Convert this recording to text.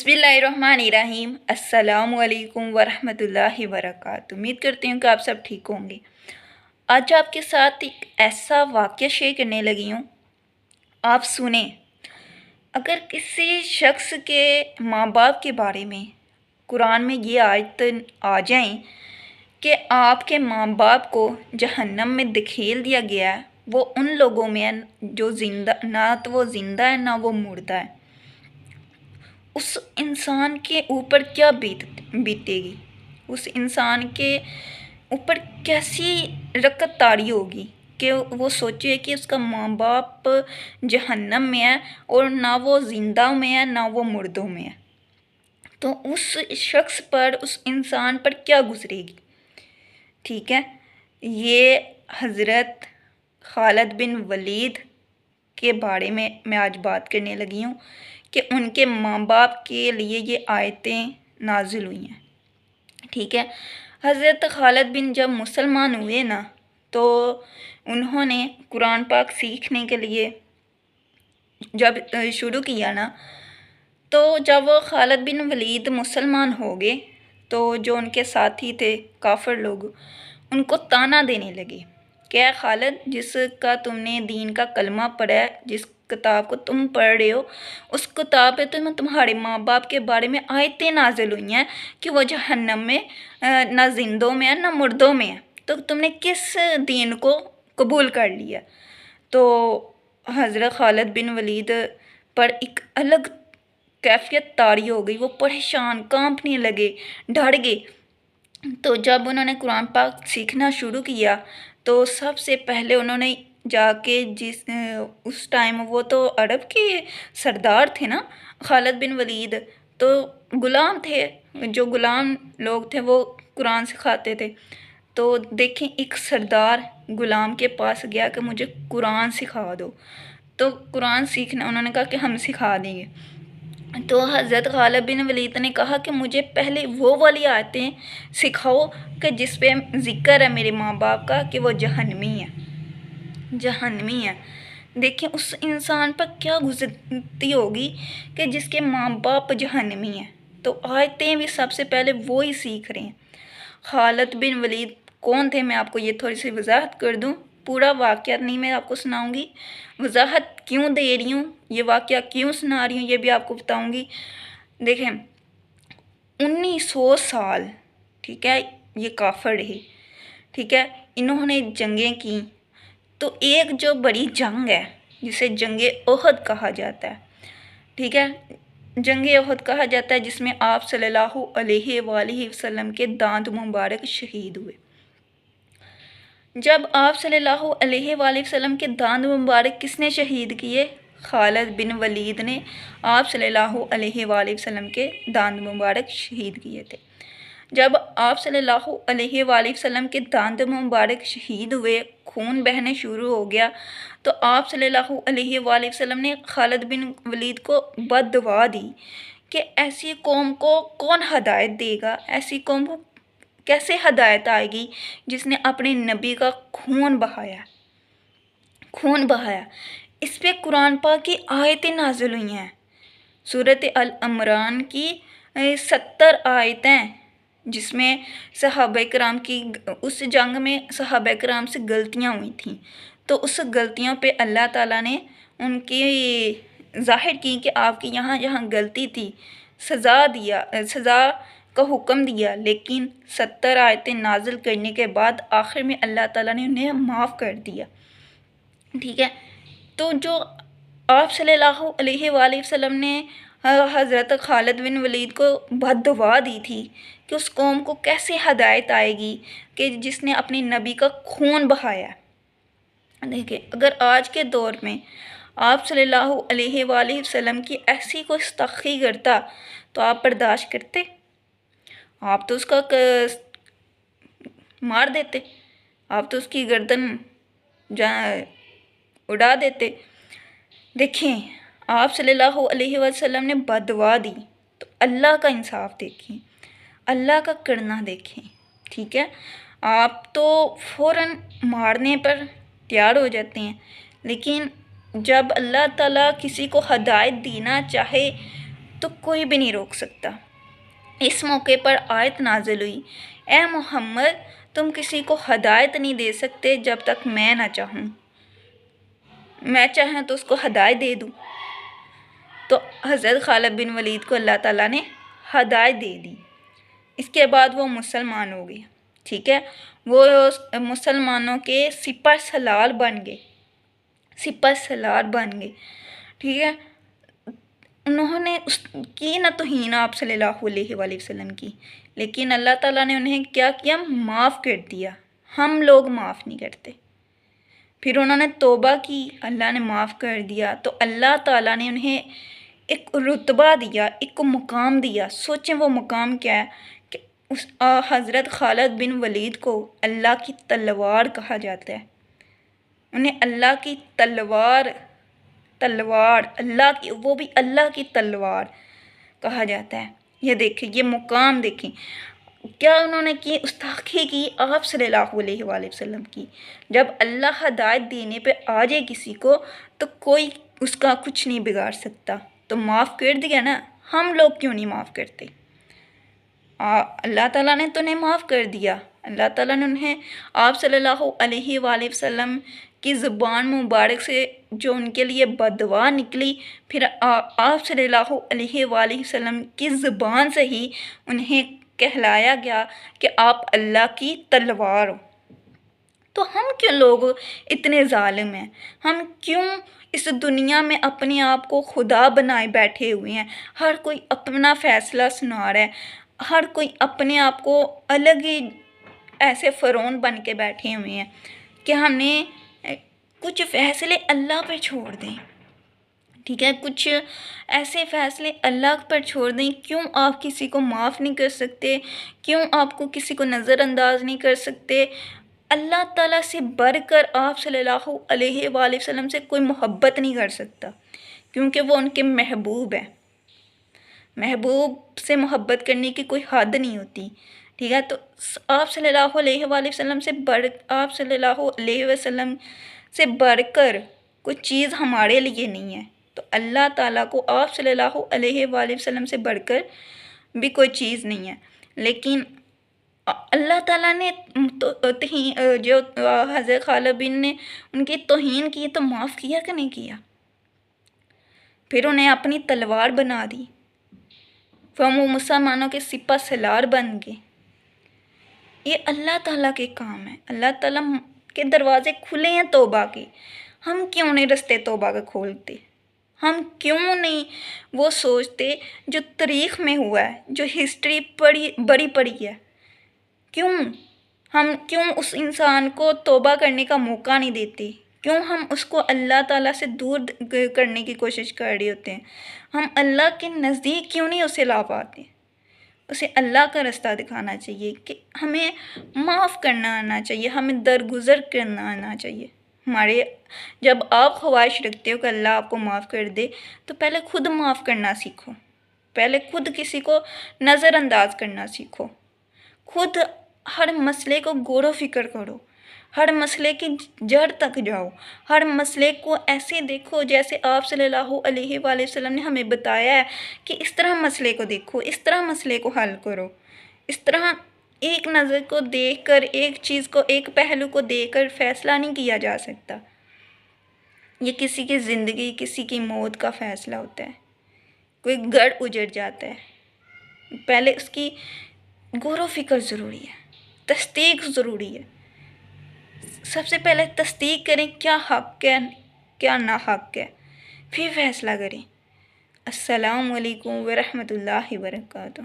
बिस्मिल्लाहिर्रहमानिर्रहीम। अस्सलामु अलैकुम वरहमतुल्लाहि वबरकातुहू। उम्मीद करती हूँ कि आप सब ठीक होंगे। आज आपके साथ एक ऐसा वाक़या शेयर करने लगी हूँ, आप सुने। अगर किसी शख्स के माँ बाप के बारे में कुरान में ये आयत आ जाए कि आपके माँ बाप को जहन्नम में धकेल दिया गया है, वो उन लोगों में है जो ज़िंदा ना तो वो ज़िंदा है ना वो मुर्दा है, उस इंसान के ऊपर क्या बीतेगी, उस इंसान के ऊपर कैसी रकत तारी होगी कि वो सोचे कि उसका माँ बाप जहन्नम में है और ना वो ज़िंदा में है ना वो मुर्दों में है। तो उस शख्स पर, उस इंसान पर क्या गुजरेगी। ठीक है, ये हज़रत खालिद बिन वलीद के बारे में मैं आज बात करने लगी हूँ कि उनके माँ बाप के लिए ये आयतें नाजिल हुई हैं। ठीक है, हज़रत खालिद बिन जब मुसलमान हुए ना, तो उन्होंने कुरान पाक सीखने के लिए जब शुरू किया ना, तो जब वो खालिद बिन वलीद मुसलमान हो गए तो जो उनके साथी थे काफ़िर लोग उनको ताना देने लगे, क्या खालिद, जिसका तुमने दीन का कलमा पढ़ा है, जिस किताब को तुम पढ़ रहे हो, उस किताब पे तो तुम्हारे माँ बाप के बारे में आयतें नाजिल हुई हैं कि वो जहन्नम में ना जिंदों में है ना मुर्दों में है, तो तुमने किस दीन को कबूल कर लिया। तो हज़रत खालिद बिन वलीद पर एक अलग कैफियत तारी हो गई, वो परेशान, कांपने लगे, डर गए। तो जब उन्होंने कुरान पाक सीखना शुरू किया तो सबसे पहले उन्होंने जाके उस टाइम वो तो अरब के सरदार थे ना, खालिद बिन वलीद, तो गुलाम थे, जो गुलाम लोग थे वो कुरान सिखाते थे। तो देखें, एक सरदार गुलाम के पास गया कि मुझे कुरान सिखा दो, तो कुरान सीखना, उन्होंने कहा कि हम सिखा देंगे। तो हज़रत खालिद बिन वलीद ने कहा कि मुझे पहले वो वाली आयतें सिखाओ कि जिस पे ज़िक्र है मेरे माँ बाप का कि वो जहन्नमी है, जहन्नमी है। देखिए उस इंसान पर क्या गुजरती होगी कि जिसके माँ बाप जहन्नमी हैं। तो आयतें भी सबसे पहले वो ही सीख रहे हैं। खालिद बिन वलीद कौन थे, मैं आपको ये थोड़ी सी वजाहत कर दूँ। पूरा वाक़या नहीं मैं आपको सुनाऊंगी, वजाहत क्यों दे रही हूँ, ये वाक़या क्यों सुना रही हूँ, ये भी आपको बताऊंगी। देखें, 1900 साल, ठीक है, ये काफ़िर रहे, ठीक है, इन्होंने जंगें की। तो एक जो बड़ी जंग है जिसे जंग ओहद कहा जाता है, ठीक है, जंग ओहद कहा जाता है, जिसमें आप सल्लल्लाहु अलैहि वसल्लम के दांत मुबारक शहीद हुए। जब आप सल्लल्लाहु अलैहि वसल्लम के दांत मुबारक किसने शहीद किए, खालिद बिन वलीद ने आप सल्लल्लाहु अलैहि वसल्लम के दांत मुबारक शहीद किए थे। जब आप सल्लल्लाहु अलैहि वसल्लम के दांत मुबारक शहीद हुए, खून बहने शुरू हो गया, तो आप सल्लल्लाहु अलैहि वसल्लम ने खालिद बिन वलीद को बद्दुआ दी कि ऐसी कौम को कौन हदायत देगा, ऐसी कौम को कैसे हदायत आएगी जिसने अपने नबी का खून बहाया, खून बहाया। इस पे कुरान पाक की आयतें नाजिल हुई हैं। सूरत अल इमरान की 70 आयतें, जिसमें सहाबा कराम की, उस जंग में सहाबा कराम से गलतियाँ हुई थी, तो उस गलतियों पे अल्लाह ताला ने उनकी ज़ाहिर की कि आपकी यहाँ यहाँ गलती थी, सज़ा दिया, सज़ा का हुक्म दिया। लेकिन 70 आयतें नाजिल करने के बाद आखिर में अल्लाह ताला ने उन्हें माफ़ कर दिया। ठीक है, तो जो आप सल्लल्लाहु अलैहि वसल्लम ने हज़रत खालिद बिन वलीद को बद्दुआ दी थी कि उस कौम को कैसे हदायत आएगी कि जिसने अपने नबी का खून बहाया। देखिए, अगर आज के दौर में आप सल्लल्लाहु अलैहि वसल्लम की ऐसी कोई गुस्ताखी करता तो आप बर्दाश्त करते? आप तो उसका मार देते, आप तो उसकी गर्दन उड़ा देते। देखें, आप सल्लल्लाहु अलैहि वसल्लम ने बद्दुआ दी, तो अल्लाह का इंसाफ देखें, अल्लाह का करना देखें। ठीक है, आप तो फ़ौरन मारने पर तैयार हो जाते हैं, लेकिन जब अल्लाह ताला किसी को हदायत देना चाहे تو کوئی بھی نہیں روک سکتا۔ اس موقع پر آیت نازل ہوئی، اے محمد تم کسی کو ہدایت نہیں دے سکتے جب تک میں نہ چاہوں، میں چاہوں تو اس کو ہدایت دے دوں۔ تو حضرت خالد بن ولید کو اللہ تعالیٰ نے ہدایت دے دی۔ اس کے بعد وہ مسلمان ہو گئے، ٹھیک ہے، وہ مسلمانوں کے سپہ سالار بن گئے، سپہ سالار بن گئے، ٹھیک ہے۔ انہوں نے اس کی نہ توہین آپ صلی اللہ علیہ وآلہ وسلم کی، لیکن اللہ تعالیٰ نے انہیں کیا کیا؟ معاف کر دیا۔ ہم لوگ معاف نہیں کرتے۔ پھر انہوں نے توبہ کی، اللہ نے معاف کر دیا، تو اللہ تعالیٰ نے انہیں ایک رتبہ دیا، ایک مقام دیا۔ سوچیں وہ مقام کیا ہے کہ اس حضرت خالد بن ولید کو اللہ کی تلوار کہا جاتا ہے۔ انہیں اللہ کی تلوار اللہ کی، وہ بھی اللہ کی تلوار کہا جاتا ہے۔ یہ دیکھیں، یہ مقام دیکھیں، کیا انہوں نے کی؟ استاخی کی آپ صلی اللہ علیہ وآلہ وسلم کی۔ جب اللہ ہدایت دینے پہ آ جائے کسی کو تو کوئی اس کا کچھ نہیں بگاڑ سکتا، تو معاف کر دیا نا۔ ہم لوگ کیوں نہیں معاف کرتے؟ اللہ تعالیٰ نے تو انہیں معاف کر دیا۔ اللہ تعالیٰ نے انہیں آپ صلی اللہ علیہ وآلہ وسلم کی زبان مبارک سے جو ان کے لیے بددعا نکلی، پھر آپ صلی اللہ علیہ وآلہ وسلم کی زبان سے ہی انہیں کہلایا گیا کہ آپ اللہ کی تلوار ہو۔ تو ہم کیوں لوگ اتنے ظالم ہیں؟ ہم کیوں اس دنیا میں اپنے آپ کو خدا بنائے بیٹھے ہوئے ہیں؟ ہر کوئی اپنا فیصلہ سنا رہا ہے، ہر کوئی اپنے آپ کو الگ ہی ایسے فرعون بن کے بیٹھے ہوئے ہیں کہ ہم نے کچھ فیصلے اللہ پر چھوڑ دیں، ٹھیک ہے، کچھ ایسے فیصلے اللہ پر چھوڑ دیں۔ کیوں آپ کسی کو معاف نہیں کر سکتے؟ کیوں آپ کو کسی کو نظر انداز نہیں کر سکتے؟ اللہ تعالیٰ سے بڑھ کر آپ صلی اللہ علیہ وآلہ وسلم سے کوئی محبت نہیں کر سکتا، کیونکہ وہ ان کے محبوب ہیں۔ محبوب سے محبت کرنے کی کوئی حد نہیں ہوتی، ٹھیک ہے۔ تو آپ صلی اللہ علیہ وآلہ وسلم سے بڑھ کر کوئی چیز ہمارے لیے نہیں ہے، تو اللہ تعالیٰ کو آپ صلی اللہ علیہ وآلہ وسلم سے بڑھ کر بھی کوئی چیز نہیں ہے۔ لیکن اللہ تعالیٰ نے جو حضرت خالد بن نے ان کی توہین کی تو معاف کیا کہ نہیں کیا؟ پھر انہیں اپنی تلوار بنا دی، پھر وہ مسلمانوں کے سپہ سالار بن گئے۔ یہ اللہ تعالیٰ کے کام ہیں، اللہ تعالیٰ کے دروازے کھلے ہیں توبہ کے۔ ہم کیوں نہیں رستے توبہ کے کھولتے؟ ہم کیوں نہیں وہ سوچتے جو تاریخ میں ہوا ہے، جو ہسٹری بڑی پڑی ہے؟ ہم کیوں اس انسان کو توبہ کرنے کا موقع نہیں دیتے؟ کیوں ہم اس کو اللہ تعالیٰ سے دور کرنے کی کوشش کر رہے ہوتے ہیں؟ ہم اللہ کے نزدیک کیوں نہیں اسے لا پاتے؟ اسے اللہ کا رستہ دکھانا چاہیے کہ ہمیں معاف کرنا آنا چاہیے، ہمیں درگزر کرنا آنا چاہیے۔ جب آپ خواہش رکھتے ہو کہ اللہ آپ کو معاف کر دے تو پہلے خود معاف کرنا سیکھو، پہلے خود کسی کو نظر انداز کرنا سیکھو، خود ہر مسئلے کو غور و فکر کرو، ہر مسئلے کی جڑ تک جاؤ، ہر مسئلے کو ایسے دیکھو جیسے آپ صلی اللہ علیہ وآلہ وسلم نے ہمیں بتایا ہے کہ اس طرح مسئلے کو دیکھو، اس طرح مسئلے کو حل کرو۔ اس طرح ایک نظر کو دیکھ کر، ایک چیز کو، ایک پہلو کو دیکھ کر فیصلہ نہیں کیا جا سکتا۔ یہ کسی کی زندگی، کسی کی موت کا فیصلہ ہوتا ہے، کوئی گھر اجڑ جاتا ہے، پہلے اس کی غور و فکر ضروری ہے، تصدیق ضروری ہے۔ سب سے پہلے تصدیق کریں کیا حق ہے، کیا نا حق ہے، پھر فیصلہ کریں۔ السلام علیکم ورحمۃ اللہ وبرکاتہ۔